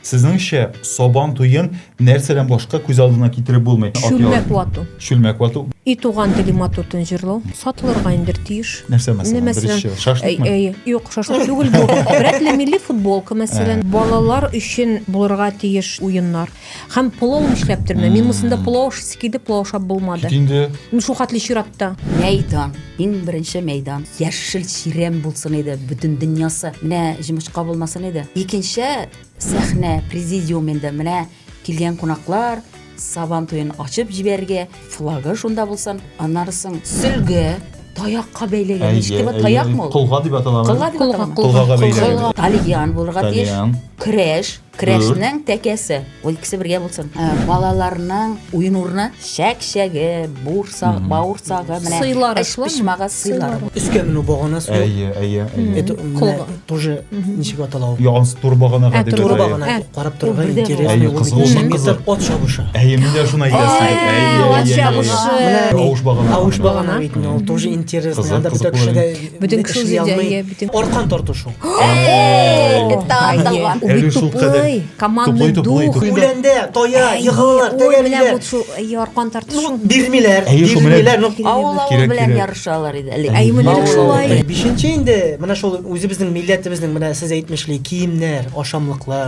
Сиздиңче, Сабан туйын нәрсәдән башка күз алдына китереп булмый? Шүлмәк вату. Шүлмәк вату. И туган тели матуртын җырлау. Сатылырга инде тиеш. Нәрсә мәсәлән? Беренче шашлыкмы? Юк, шашлык түгел бу. Бирәкле милли футболка мәсәлән. Балалар өчен булырга тиеш уеннар. Һәм пулау эшләптерме? Мин мусында пулау шикелле пулау шап булмады. Инде Мин шул хәтле чиратта. Мәйдан. Иң беренче мәйдан. Яшел чирәм булсын иде, бөтен дөньясы. Менә җимешкә булмасын иде. Икенче сәхнә президиумында менә килгән кунаклар Сабан туен ачып җибәргә, флагы шунда булсын. Аннарысын сөлгә, таякка бәйләгән. Ничек таякмы ул? Кулга дип аталган. Кылга дип аталган. Кулгага бәйләгән. Тальян булырга тиеш. Тальян. Көрәш, көрәшнең тәкәсе. Ул икесе бергә булсын. Балаларның уен урыны шәк-шәге, бауырсагы, менә Сыйлары пишмага сыйлары. Өскә менү баганасы. Әйе. Это Колга. тоже ничек аталау. Ягыз турбагана дип Туры аталган. багана карап торырга Ул бердә интересный. бар. Кызыл, кызыл. От чабышы. Әйе, миндә шуны әйтәсез. Ат чабышы. Авыш багана. Авыш багана бит, ул тоже интересный. Кызыл, Анда кызыл бөтен кешегә Бүтән кеше эшли алмый. үзендә, бүтән. Аркан тартышу. Тандалган. Әле шул кадәр. Командный дух. Үләндә, тая, егылалар, Ой, менә тәгәриләр. бу шул аркан тартышу. Бирмиләр, Әйе, шул менә- бирмиләр. Авыл Кирәк, белән кирәк. ярышалар иде. Әйе, менә шулай. Бишенче инде менә шул үзебезнең милләтебезнең менә сез әйтмешле киемнәр, ашамлыклар.